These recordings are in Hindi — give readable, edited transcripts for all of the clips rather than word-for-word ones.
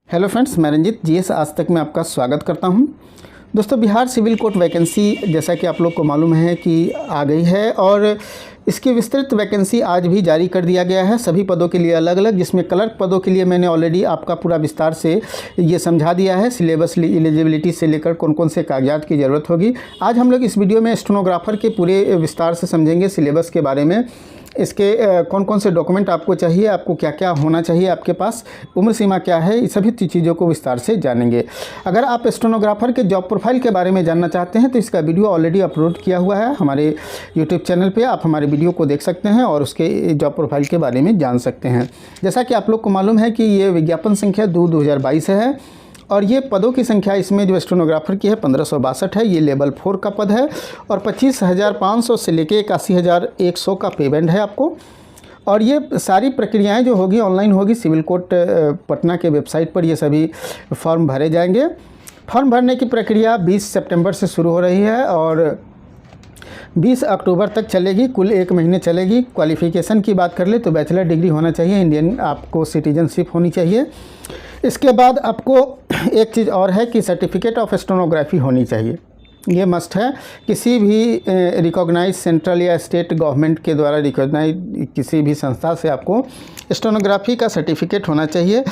हेलो फ्रेंड्स, मैं रंजित जीएस आज तक में आपका स्वागत करता हूं। दोस्तों, बिहार सिविल कोर्ट वैकेंसी जैसा कि आप लोग को मालूम है कि आ गई है और इसकी विस्तृत वैकेंसी आज भी जारी कर दिया गया है सभी पदों के लिए अलग अलग, जिसमें क्लर्क पदों के लिए मैंने ऑलरेडी आपका पूरा विस्तार से ये समझा दिया है। सिलेबस एलिजिबिलिटी से लेकर कौन कौन से कागजात की ज़रूरत होगी। आज हम लोग इस वीडियो में स्टेनोग्राफर के पूरे विस्तार से समझेंगे सिलेबस के बारे में, इसके कौन कौन से डॉक्यूमेंट आपको चाहिए, आपको क्या क्या होना चाहिए, आपके पास उम्र सीमा क्या है, इस सभी चीज़ों को विस्तार से जानेंगे। अगर आप स्टेनोग्राफर के जॉब प्रोफाइल के बारे में जानना चाहते हैं तो इसका वीडियो ऑलरेडी अपलोड किया हुआ है हमारे यूट्यूब चैनल पे। आप हमारे वीडियो को देख सकते हैं और उसके जॉब प्रोफाइल के बारे में जान सकते हैं। जैसा कि आप लोग को मालूम है कि ये विज्ञापन संख्या 2022 है और ये पदों की संख्या इसमें जो स्टेनोग्राफर की है 1562 है। ये लेवल 4 का पद है और 25,500 से लेके 81,100 का पेमेंट है आपको। और ये सारी प्रक्रियाएं जो होगी ऑनलाइन होगी। सिविल कोर्ट पटना के वेबसाइट पर ये सभी फॉर्म भरे जाएंगे। फॉर्म भरने की प्रक्रिया 20 सितंबर से शुरू हो रही है और 20 अक्टूबर तक चलेगी, कुल 1 महीने चलेगी। क्वालिफ़िकेशन की बात कर ले तो बैचलर डिग्री होना चाहिए, इंडियन आपको सिटीजनशिप होनी चाहिए। इसके बाद आपको एक चीज़ और है कि सर्टिफिकेट ऑफ स्टेनोग्राफी होनी चाहिए, ये मस्ट है। किसी भी रिकॉग्नाइज सेंट्रल या स्टेट गवर्नमेंट के द्वारा रिकॉग्नाइज किसी भी संस्था से आपको स्टेनोग्राफी का सर्टिफिकेट होना चाहिए।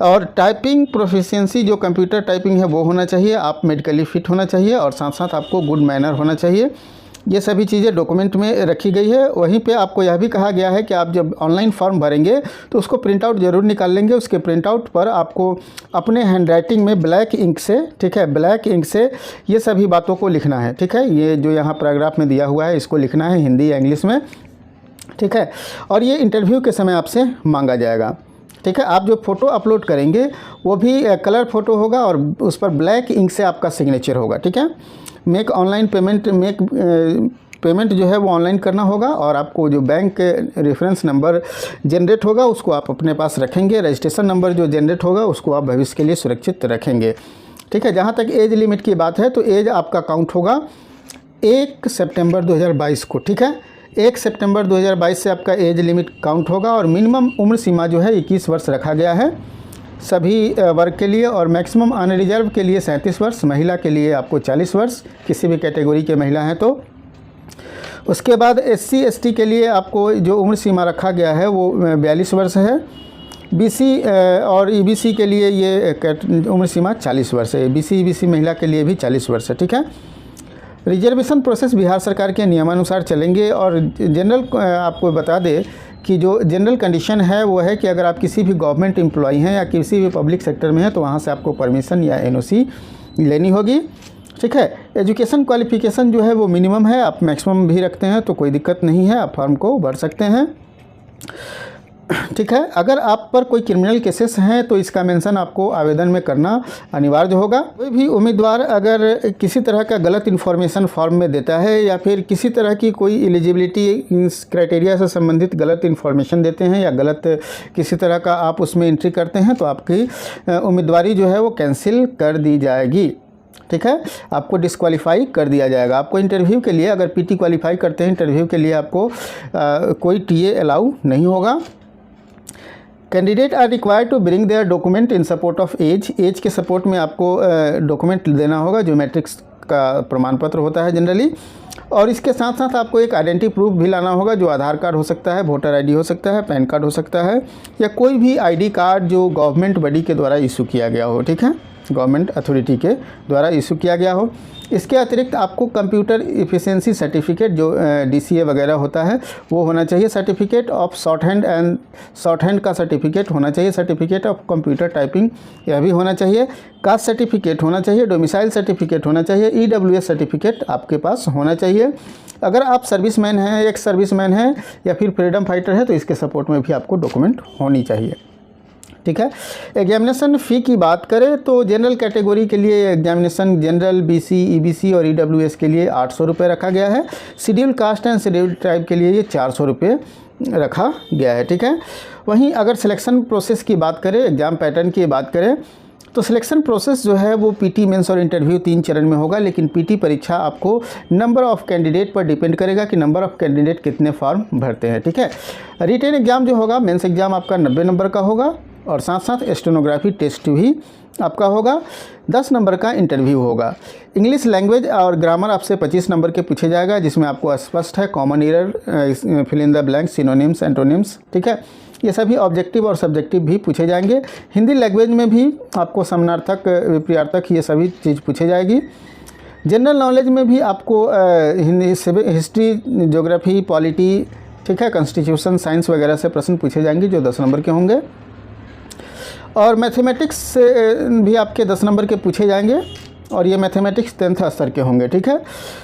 और टाइपिंग प्रोफिशिएंसी जो कंप्यूटर टाइपिंग है वो होना चाहिए। आप मेडिकली फिट होना चाहिए और साथ साथ आपको गुड मैनर होना चाहिए। ये सभी चीज़ें डॉक्यूमेंट में रखी गई है। वहीं पे आपको यह भी कहा गया है कि आप जब ऑनलाइन फॉर्म भरेंगे तो उसको प्रिंट आउट ज़रूर निकाल लेंगे। उसके प्रिंट आउट पर आपको अपने हैंड राइटिंग में ब्लैक इंक से, ठीक है, ब्लैक इंक से ये सभी बातों को लिखना है, ठीक है। ये जो यहाँ पैराग्राफ में दिया हुआ है इसको लिखना है हिंदी या इंग्लिश में, ठीक है। और ये इंटरव्यू के समय आपसे मांगा जाएगा, ठीक है। आप जो फ़ोटो अपलोड करेंगे वो भी कलर फ़ोटो होगा और उस पर ब्लैक इंक से आपका सिग्नेचर होगा, ठीक है। मेक ऑनलाइन पेमेंट जो है वो ऑनलाइन करना होगा और आपको जो बैंक रेफरेंस नंबर जनरेट होगा उसको आप अपने पास रखेंगे। रजिस्ट्रेशन नंबर जो जनरेट होगा उसको आप भविष्य के लिए सुरक्षित रखेंगे, ठीक है। जहाँ तक एज लिमिट की बात है तो एज आपका काउंट होगा 1 सितंबर 2022 को, ठीक है। 1 सितंबर 2022 से आपका एज लिमिट काउंट होगा और मिनिमम उम्र सीमा जो है 21 वर्ष रखा गया है सभी वर्ग के लिए और मैक्सिमम अनरिजर्व के लिए 37 वर्ष, महिला के लिए आपको 40 वर्ष, किसी भी कैटेगरी के महिला हैं तो। उसके बाद SC ST के लिए आपको जो उम्र सीमा रखा गया है वो 42 वर्ष है। BC और EBC के लिए ये उम्र सीमा 40 वर्ष है। BC EBC महिला के लिए भी 40 वर्ष है, ठीक है। रिजर्वेशन प्रोसेस बिहार सरकार के नियमानुसार चलेंगे और जनरल आपको बता दे कि जो जनरल कंडीशन है वो है कि अगर आप किसी भी गवर्नमेंट एम्प्लॉई हैं या किसी भी पब्लिक सेक्टर में हैं तो वहाँ से आपको परमिशन या NOC लेनी होगी, ठीक है। एजुकेशन क्वालिफिकेशन जो है वो मिनिमम है, आप मैक्सिमम भी रखते हैं तो कोई दिक्कत नहीं है, आप फॉर्म को भर सकते हैं, ठीक है। अगर आप पर कोई क्रिमिनल केसेस हैं तो इसका मेंशन आपको आवेदन में करना अनिवार्य होगा। कोई भी उम्मीदवार अगर किसी तरह का गलत इन्फॉर्मेशन फॉर्म में देता है या फिर किसी तरह की कोई एलिजिबिलिटी क्राइटेरिया से संबंधित गलत इन्फॉर्मेशन देते हैं या गलत किसी तरह का आप उसमें एंट्री करते हैं तो आपकी उम्मीदवारी जो है वो कैंसिल कर दी जाएगी, ठीक है। आपको डिस्क्वालीफाई कर दिया जाएगा। आपको इंटरव्यू के लिए अगर PT क्वालिफाई करते हैं इंटरव्यू के लिए आपको कोई TA अलाउ नहीं होगा। Candidate are required to bring their document in support of age के सपोर्ट में आपको डॉक्यूमेंट देना होगा जो मैट्रिक्स का प्रमाण पत्र होता है जनरली। और इसके साथ साथ आपको एक आइडेंटिटी प्रूफ भी लाना होगा जो आधार कार्ड हो सकता है, वोटर ID हो सकता है, पैन कार्ड हो सकता है या कोई भी ID कार्ड जो गवर्नमेंट बॉडी के द्वारा इशू किया गया हो, ठीक है, गवर्नमेंट अथॉरिटी के द्वारा इशू किया गया हो। इसके अतिरिक्त आपको कंप्यूटर एफिशिएंसी सर्टिफिकेट जो DCA वगैरह होता है वो होना चाहिए। सर्टिफिकेट ऑफ शॉर्ट हैंड का सर्टिफिकेट होना चाहिए। सर्टिफिकेट ऑफ कंप्यूटर टाइपिंग यह भी होना चाहिए। कास्ट सर्टिफिकेट होना चाहिए। डोमिसाइल सर्टिफिकेट होना चाहिए। EWS सर्टिफिकेट आपके पास होना चाहिए। अगर आप सर्विसमैन हैं, एक सर्विसमैन हैं या फिर फ्रीडम फाइटर है तो इसके सपोर्ट में भी आपको डॉक्यूमेंट होनी चाहिए, ठीक है। एग्जामिनेशन फ़ी की बात करें तो जनरल कैटेगरी के लिए एग्जामिनेशन जनरल BC EBC और EWS के लिए 800 रुपये रखा गया है। Schedule caste and schedule tribe के लिए ये 400 रुपये रखा गया है, ठीक है। वहीं अगर सिलेक्शन प्रोसेस की बात करें, एग्ज़ाम पैटर्न की बात करें तो सिलेक्शन प्रोसेस जो है वो PT मेंस और इंटरव्यू 3 चरण में होगा। लेकिन PT परीक्षा आपको नंबर ऑफ़ कैंडिडेट पर डिपेंड करेगा कि नंबर ऑफ़ कैंडिडेट कितने फॉर्म भरते हैं, ठीक है। रिटेन एग्ज़ाम जो होगा, मेंस एग्ज़ाम आपका 90 नंबर का होगा और साथ साथ स्टेनोग्राफी टेस्ट भी आपका होगा। 10 नंबर का इंटरव्यू होगा। इंग्लिश लैंग्वेज और ग्रामर आपसे 25 नंबर के पूछे जाएगा, जिसमें आपको स्पष्ट है common error, fill in the blank, synonyms, antonyms, ठीक है। ये सभी ऑब्जेक्टिव और सब्जेक्टिव भी पूछे जाएंगे। हिंदी लैंग्वेज में भी आपको समानार्थक, विपर्यार्थक, ये सभी चीज़ पूछे जाएगी। जनरल नॉलेज में भी आपको हिस्ट्री, ज्योग्राफी, पॉलिटी, ठीक है, कॉन्स्टिट्यूशन, साइंस वगैरह से प्रश्न पूछे जाएंगे जो 10 नंबर के होंगे। और मैथमेटिक्स से भी आपके 10 नंबर के पूछे जाएंगे, और ये मैथमेटिक्स 10th स्तर के होंगे, ठीक है।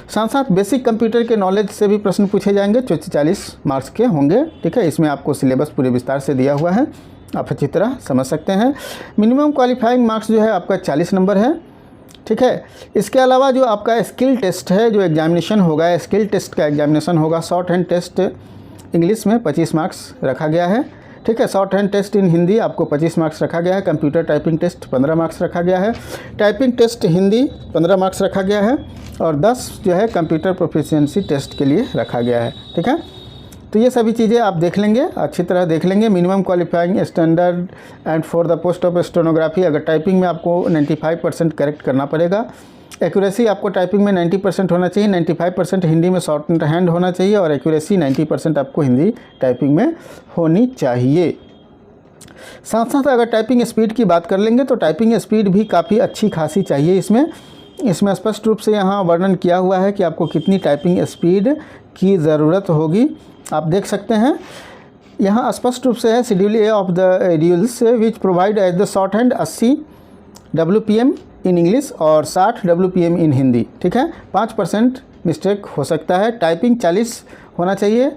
साथ साथ बेसिक कंप्यूटर के नॉलेज से भी प्रश्न पूछे जाएंगे जो 40 मार्क्स के होंगे, ठीक है। इसमें आपको सिलेबस पूरे विस्तार से दिया हुआ है, आप अच्छी तरह समझ सकते हैं। मिनिमम क्वालिफाइंग मार्क्स जो है आपका 40 नंबर है, ठीक है। इसके अलावा जो आपका स्किल टेस्ट है, जो एग्जामिनेशन होगा, स्किल टेस्ट का एग्जामिनेशन होगा। शॉर्ट हैंड टेस्ट इंग्लिश में 25 मार्क्स रखा गया है, ठीक है। शॉर्ट हैंड टेस्ट इन हिंदी आपको 25 मार्क्स रखा गया है। कंप्यूटर टाइपिंग टेस्ट 15 मार्क्स रखा गया है। टाइपिंग टेस्ट हिंदी 15 मार्क्स रखा गया है, और 10 जो है कंप्यूटर प्रोफिशिएंसी टेस्ट के लिए रखा गया है, ठीक है। तो ये सभी चीज़ें आप देख लेंगे, अच्छी तरह देख लेंगे। Minimum qualifying standard and for the post of stenography, अगर टाइपिंग में आपको 95% करेक्ट करना पड़ेगा। एक्यूरेसी आपको टाइपिंग में 90% होना चाहिए, 95% हिंदी में शॉर्ट हैंड होना चाहिए, और एक्यूरेसी 90% आपको हिंदी टाइपिंग में होनी चाहिए। साथ साथ अगर टाइपिंग स्पीड की बात कर लेंगे तो टाइपिंग स्पीड भी काफ़ी अच्छी खासी चाहिए। इसमें स्पष्ट रूप से यहाँ वर्णन किया हुआ है कि आपको कितनी टाइपिंग स्पीड की ज़रूरत होगी। आप देख सकते हैं यहाँ स्पष्ट रूप से है, schedule A of the adults which provide as the shorthand 80 WPM in English और 60 WPM इन हिंदी, ठीक है। 5% मिस्टेक हो सकता है। टाइपिंग 40 होना चाहिए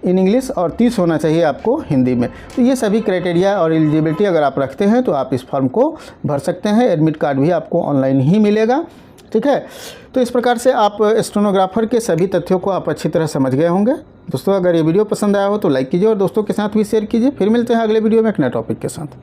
इन इंग्लिश और 30 होना चाहिए आपको हिंदी में। तो ये सभी क्राइटेरिया और एलिजिबिलिटी अगर आप रखते हैं तो आप इस फॉर्म को भर सकते हैं। एडमिट कार्ड भी आपको ऑनलाइन ही मिलेगा, ठीक है। तो इस प्रकार से आप स्टेनोग्राफर के सभी तथ्यों को आप अच्छी तरह समझ गए होंगे। दोस्तों अगर ये वीडियो पसंद आया हो तो लाइक कीजिए और दोस्तों के साथ भी शेयर कीजिए। फिर मिलते हैं अगले वीडियो में एक नए टॉपिक के साथ।